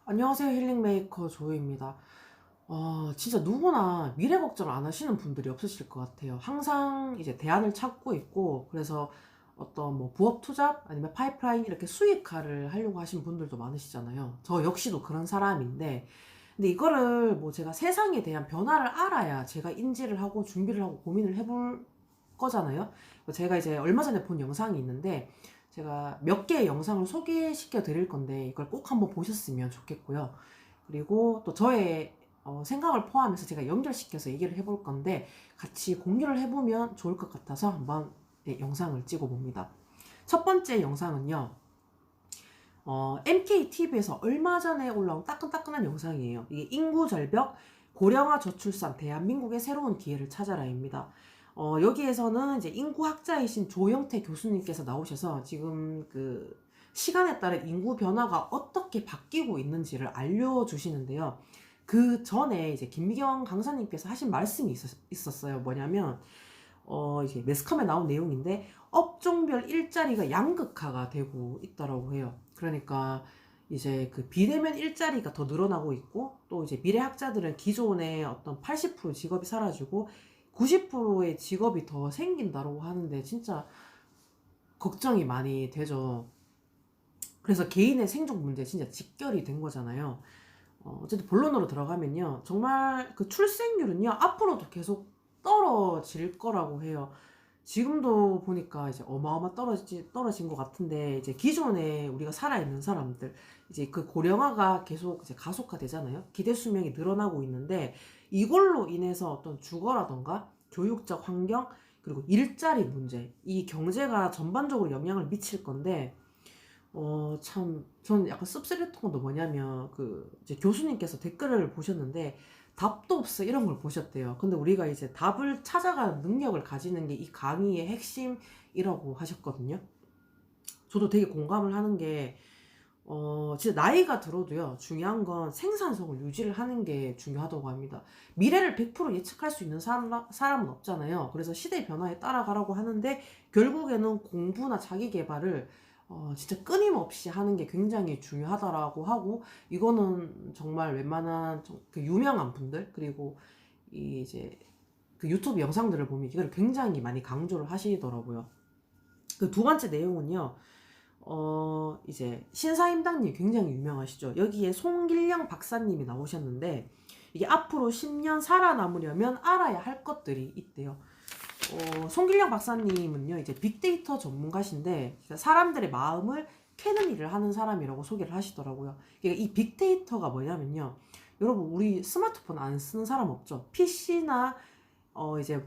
안녕하세요. 힐링메이커 조이입니다. 진짜 누구나 미래 걱정을 안 하시는 분들이 없으실 것 같아요. 항상 이제 대안을 찾고 있고, 그래서 어떤 뭐 부업 투잡 아니면 파이프라인 이렇게 수익화를 하려고 하시는 분들도 많으시잖아요. 저 역시도 그런 사람인데, 근데 이거를 뭐 제가 세상에 대한 변화를 알아야 제가 인지를 하고 준비를 하고 고민을 해볼 거잖아요. 제가 이제 얼마 전에 본 영상이 있는데, 제가 몇 개의 영상을 소개시켜 드릴 건데 이걸 꼭 한번 보셨으면 좋겠고요. 그리고 또 저의 생각을 포함해서 제가 연결시켜서 얘기를 해볼 건데 같이 공유를 해보면 좋을 것 같아서 한번 영상을 찍어 봅니다. 첫 번째 영상은요. MKTV에서 얼마 전에 올라온 따끈따끈한 영상이에요. 이게 인구 절벽, 고령화 저출산, 대한민국의 새로운 기회를 찾아라입니다. 여기에서는 이제 인구학자이신 조영태 교수님께서 나오셔서 지금 그 시간에 따른 인구 변화가 어떻게 바뀌고 있는지를 알려주시는데요. 그 전에 이제 김미경 강사님께서 하신 말씀이 있었어요. 뭐냐면, 이제 매스컴에 나온 내용인데, 업종별 일자리가 양극화가 되고 있다라고 해요. 그러니까, 이제 그 비대면 일자리가 더 늘어나고 있고, 또 이제 미래학자들은 기존의 어떤 80% 직업이 사라지고, 90%의 직업이 더 생긴다고 하는데, 진짜 걱정이 많이 되죠. 그래서 개인의 생존 문제 진짜 직결이 된 거잖아요. 어쨌든 본론으로 들어가면요. 정말 그 출생률은요, 앞으로도 계속 떨어질 거라고 해요. 지금도 보니까 이제 떨어진 것 같은데, 이제 기존에 우리가 살아있는 사람들, 이제 그 고령화가 계속 이제 가속화되잖아요. 기대 수명이 늘어나고 있는데, 이걸로 인해서 어떤 주거라던가 교육적 환경, 그리고 일자리 문제, 이 경제가 전반적으로 영향을 미칠 건데, 참, 저는 약간 씁쓸했던 것도 뭐냐면, 이제 교수님께서 댓글을 보셨는데, 답도 없어, 이런 걸 보셨대요. 근데 우리가 이제 답을 찾아가는 능력을 가지는 게 이 강의의 핵심이라고 하셨거든요. 저도 되게 공감을 하는 게, 진짜 나이가 들어도요, 중요한 건 생산성을 유지를 하는 게 중요하다고 합니다. 미래를 100% 예측할 수 있는 사람은 없잖아요. 그래서 시대 변화에 따라가라고 하는데, 결국에는 공부나 자기 개발을 진짜 끊임없이 하는 게 굉장히 중요하다라고 하고, 이거는 정말 웬만한 그 유명한 분들, 그리고 이제 그 유튜브 영상들을 보면 이걸 굉장히 많이 강조를 하시더라고요. 그 두 번째 내용은요, 이제 신사임당님 굉장히 유명하시죠. 여기에 송길령 박사님이 나오셨는데, 이게 앞으로 10년 살아남으려면 알아야 할 것들이 있대요. 송길령 박사님은요, 이제 빅데이터 전문가신데, 사람들의 마음을 캐는 일을 하는 사람이라고 소개를 하시더라고요. 그러니까 이 빅데이터가 뭐냐면요. 여러분, 우리 스마트폰 안 쓰는 사람 없죠? PC나, 이제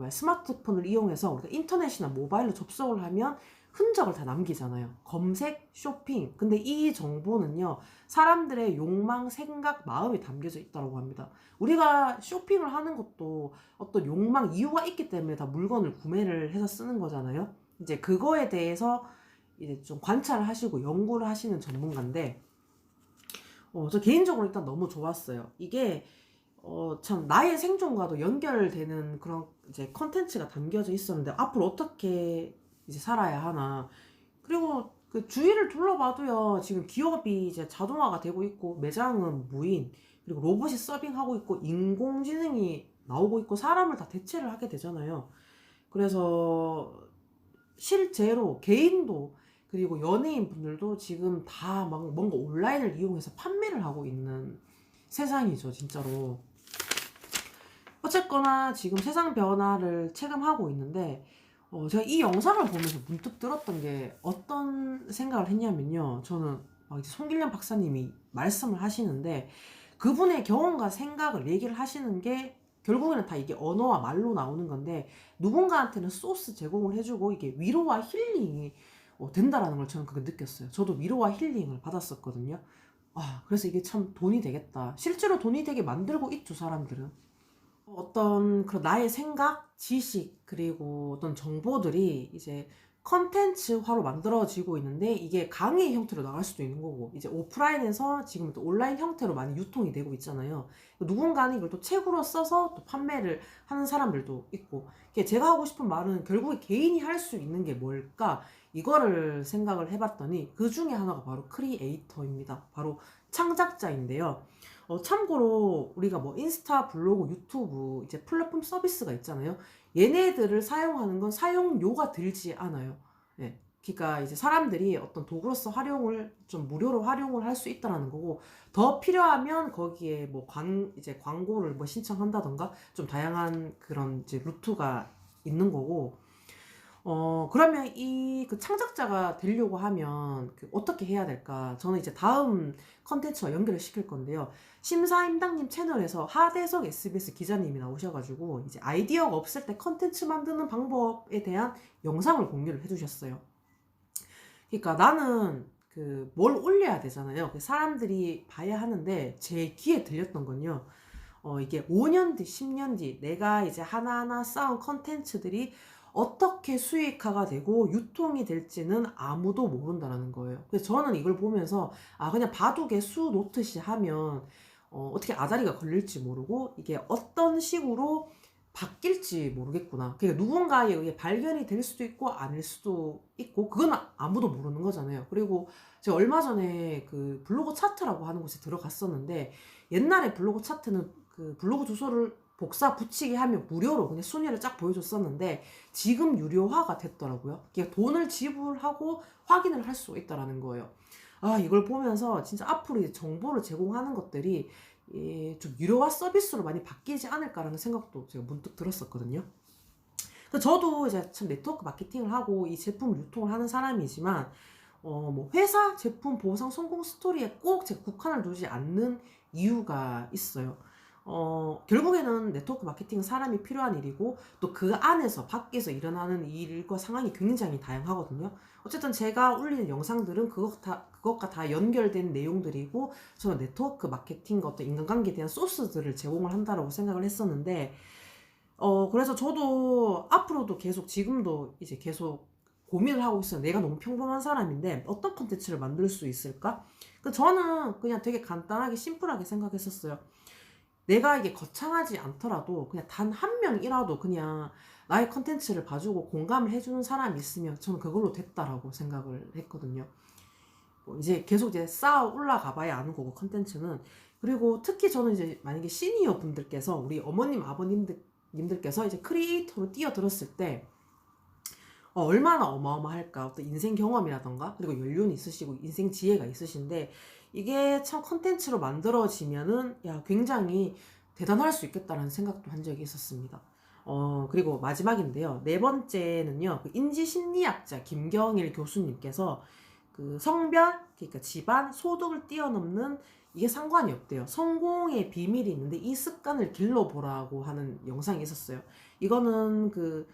스마트폰을 이용해서 우리가 인터넷이나 모바일로 접속을 하면 흔적을 다 남기잖아요. 검색, 쇼핑. 근데 이 정보는요, 사람들의 욕망, 생각, 마음이 담겨져 있다고 합니다. 우리가 쇼핑을 하는 것도 어떤 욕망, 이유가 있기 때문에 다 물건을 구매를 해서 쓰는 거잖아요. 이제 그거에 대해서 이제 좀 관찰을 하시고 연구를 하시는 전문가인데, 저 개인적으로 일단 너무 좋았어요. 이게, 참, 나의 생존과도 연결되는 그런 이제 컨텐츠가 담겨져 있었는데, 앞으로 어떻게 이제 살아야 하나. 그리고 그 주위를 둘러봐도요, 지금 기업이 이제 자동화가 되고 있고, 매장은 무인, 그리고 로봇이 서빙하고 있고, 인공지능이 나오고 있고, 사람을 다 대체를 하게 되잖아요. 그래서 실제로 개인도, 그리고 연예인 분들도 지금 다 막 뭔가 온라인을 이용해서 판매를 하고 있는 세상이죠, 진짜로. 어쨌거나 지금 세상 변화를 체감하고 있는데, 제가 이 영상을 보면서 문득 들었던 게 어떤 생각을 했냐면요. 저는 막 이제 송길령 박사님이 말씀을 하시는데, 그분의 경험과 생각을 얘기를 하시는 게 결국에는 다 이게 언어와 말로 나오는 건데, 누군가한테는 소스 제공을 해주고 이게 위로와 힐링이 된다라는 걸 저는 그거 느꼈어요. 저도 위로와 힐링을 받았었거든요. 그래서 이게 참 돈이 되겠다. 실제로 돈이 되게 만들고 있죠, 사람들은. 어떤 그런 나의 생각, 지식, 그리고 어떤 정보들이 이제 컨텐츠화로 만들어지고 있는데, 이게 강의 형태로 나갈 수도 있는 거고, 이제 오프라인에서 지금 또 온라인 형태로 많이 유통이 되고 있잖아요. 누군가는 이걸 또 책으로 써서 또 판매를 하는 사람들도 있고, 제가 하고 싶은 말은 결국에 개인이 할 수 있는 게 뭘까? 이거를 생각을 해봤더니 그 중에 하나가 바로 크리에이터입니다. 바로 창작자인데요. 참고로 우리가 뭐 인스타, 블로그, 유튜브 이제 플랫폼 서비스가 있잖아요. 얘네들을 사용하는 건 사용료가 들지 않아요. 예. 그러니까 이제 사람들이 어떤 도구로서 활용을 좀 무료로 활용을 할 수 있다라는 거고, 더 필요하면 거기에 뭐 이제 광고를 뭐 신청한다던가 좀 다양한 그런 이제 루트가 있는 거고. 그러면 이 그 창작자가 되려고 하면 그 어떻게 해야 될까? 저는 이제 다음 컨텐츠와 연결을 시킬 건데요. 심사임당님 채널에서 하대석 SBS 기자님이 나오셔가지고 이제 아이디어가 없을 때 컨텐츠 만드는 방법에 대한 영상을 공유를 해주셨어요. 그러니까 나는 그 뭘 올려야 되잖아요. 그 사람들이 봐야 하는데 제 귀에 들렸던 건요. 이게 5년 뒤, 10년 뒤 내가 이제 하나하나 쌓은 컨텐츠들이 어떻게 수익화가 되고 유통이 될지는 아무도 모른다는 거예요. 그래서 저는 이걸 보면서 그냥 바둑에 수 놓듯이 하면 어떻게 아다리가 걸릴지 모르고 이게 어떤 식으로 바뀔지 모르겠구나. 그러니까 누군가에 의해 발견이 될 수도 있고 아닐 수도 있고 그건 아무도 모르는 거잖아요. 그리고 제가 얼마 전에 그 블로그 차트라고 하는 곳에 들어갔었는데, 옛날에 블로그 차트는 그 블로그 주소를 복사 붙이기 하면 무료로 그냥 순위를 쫙 보여줬었는데 지금 유료화가 됐더라고요. 그러니까 돈을 지불하고 확인을 할 수 있다라는 거예요. 이걸 보면서 진짜 앞으로 이제 정보를 제공하는 것들이 좀 유료화 서비스로 많이 바뀌지 않을까라는 생각도 제가 문득 들었었거든요. 그래서 저도 이제 참 네트워크 마케팅을 하고 이 제품 유통을 하는 사람이지만 뭐 회사 제품 보상 성공 스토리에 꼭 제가 국한을 두지 않는 이유가 있어요. 결국에는 네트워크 마케팅은 사람이 필요한 일이고 또 그 안에서 밖에서 일어나는 일과 상황이 굉장히 다양하거든요. 어쨌든 제가 올리는 영상들은 그것과 다 연결된 내용들이고 저는 네트워크 마케팅과 어떤 인간관계에 대한 소스들을 제공을 한다라고 생각을 했었는데, 그래서 저도 앞으로도 계속 지금도 이제 계속 고민을 하고 있어요. 내가 너무 평범한 사람인데 어떤 콘텐츠를 만들 수 있을까? 저는 그냥 되게 간단하게 심플하게 생각했었어요. 내가 이게 거창하지 않더라도 그냥 단 한 명이라도 그냥 나의 컨텐츠를 봐주고 공감을 해주는 사람이 있으면 저는 그걸로 됐다라고 생각을 했거든요. 이제 계속 이제 쌓아 올라가 봐야 아는 거고, 컨텐츠는. 그리고 특히 저는 이제 만약에 시니어 분들께서, 우리 어머님 아버님들께서 이제 크리에이터로 뛰어들었을 때 얼마나 어마어마할까. 어떤 인생 경험이라던가 그리고 연륜이 있으시고 인생 지혜가 있으신데 이게 참 컨텐츠로 만들어지면은 굉장히 대단할 수 있겠다라는 생각도 한 적이 있었습니다. 그리고 마지막인데요. 네 번째는요. 그 인지심리학자 김경일 교수님께서 그 성별, 그러니까 집안, 소득을 뛰어넘는 이게 상관이 없대요. 성공의 비밀이 있는데 이 습관을 길러보라고 하는 영상이 있었어요. 이거는 그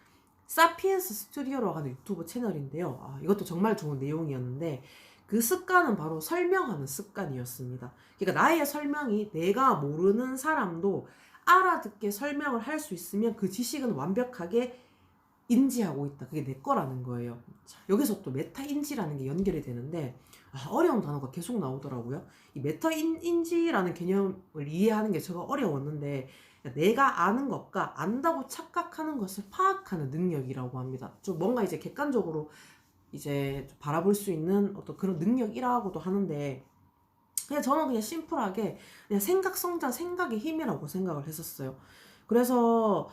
사피엔스 스튜디오라고 하는 유튜브 채널인데요. 이것도 정말 좋은 내용이었는데 그 습관은 바로 설명하는 습관이었습니다. 그러니까 나의 설명이 내가 모르는 사람도 알아듣게 설명을 할 수 있으면 그 지식은 완벽하게 인지하고 있다. 그게 내 거라는 거예요. 자, 여기서 또 메타 인지라는 게 연결이 되는데 어려운 단어가 계속 나오더라고요. 이 메타 인지라는 개념을 이해하는 게 제가 어려웠는데, 내가 아는 것과 안다고 착각하는 것을 파악하는 능력이라고 합니다. 좀 뭔가 이제 객관적으로 이제 바라볼 수 있는 어떤 그런 능력이라고도 하는데, 그냥 저는 그냥 심플하게 그냥 생각 성장, 생각의 힘이라고 생각을 했었어요. 그래서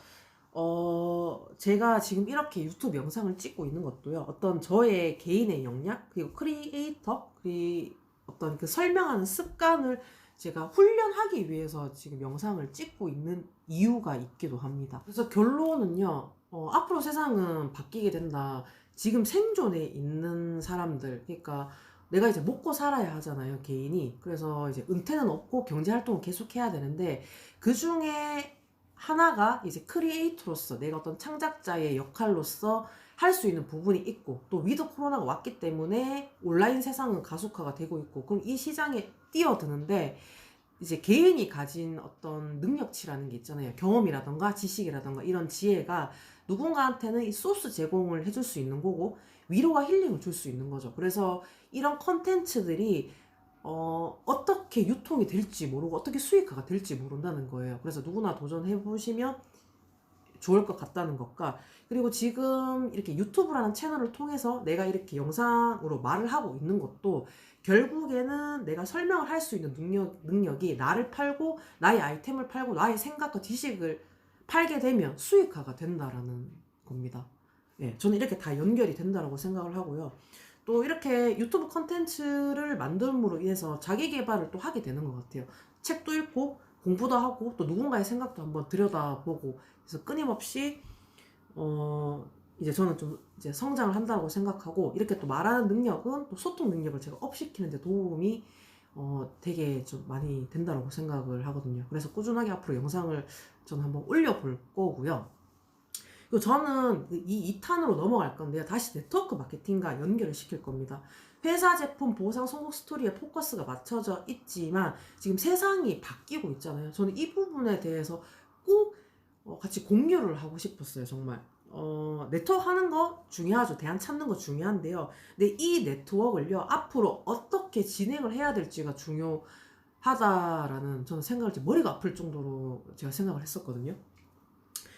제가 지금 이렇게 유튜브 영상을 찍고 있는 것도요, 어떤 저의 개인의 역량, 그리고 크리에이터, 그리고 어떤 그 설명하는 습관을 제가 훈련하기 위해서 지금 영상을 찍고 있는 이유가 있기도 합니다. 그래서 결론은요, 앞으로 세상은 바뀌게 된다. 지금 생존에 있는 사람들, 그러니까 내가 이제 먹고 살아야 하잖아요, 개인이. 그래서 이제 은퇴는 없고 경제활동을 계속 해야 되는데, 그 중에 하나가 이제 크리에이터로서 내가 어떤 창작자의 역할로서 할 수 있는 부분이 있고, 또 위드 코로나가 왔기 때문에 온라인 세상은 가속화가 되고 있고, 그럼 이 시장에 뛰어드는데 이제 개인이 가진 어떤 능력치라는 게 있잖아요. 경험이라던가 지식이라던가 이런 지혜가 누군가한테는 이 소스 제공을 해줄 수 있는 거고 위로와 힐링을 줄 수 있는 거죠. 그래서 이런 컨텐츠들이 어떻게 유통이 될지 모르고 어떻게 수익화가 될지 모른다는 거예요. 그래서 누구나 도전해 보시면 좋을 것 같다는 것과, 그리고 지금 이렇게 유튜브라는 채널을 통해서 내가 이렇게 영상으로 말을 하고 있는 것도 결국에는 내가 설명을 할 수 있는 능력이 나를 팔고 나의 아이템을 팔고 나의 생각과 지식을 팔게 되면 수익화가 된다라는 겁니다. 예, 저는 이렇게 다 연결이 된다라고 생각을 하고요. 또 이렇게 유튜브 컨텐츠를 만듦으로 인해서 자기 개발을 또 하게 되는 것 같아요. 책도 읽고 공부도 하고 또 누군가의 생각도 한번 들여다보고, 그래서 끊임없이 이제 저는 좀 이제 성장을 한다고 생각하고, 이렇게 또 말하는 능력은 또 소통 능력을 제가 업시키는 데 도움이 되게 좀 많이 된다고 생각을 하거든요. 그래서 꾸준하게 앞으로 영상을 저는 한번 올려볼 거고요. 그리고 저는 이 2탄으로 넘어갈 건데요. 다시 네트워크 마케팅과 연결을 시킬 겁니다. 회사 제품 보상 성공 스토리에 포커스가 맞춰져 있지만 지금 세상이 바뀌고 있잖아요. 저는 이 부분에 대해서 꼭 같이 공유를 하고 싶었어요. 정말. 네트워크 하는 거 중요하죠. 대안 찾는 거 중요한데요. 근데 이 네트워크를요, 앞으로 어떻게 진행을 해야 될지가 중요하다라는 저는 생각을, 머리가 아플 정도로 제가 생각을 했었거든요.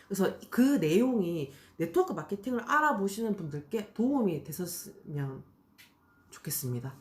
그래서 그 내용이 네트워크 마케팅을 알아보시는 분들께 도움이 됐었으면 좋겠습니다.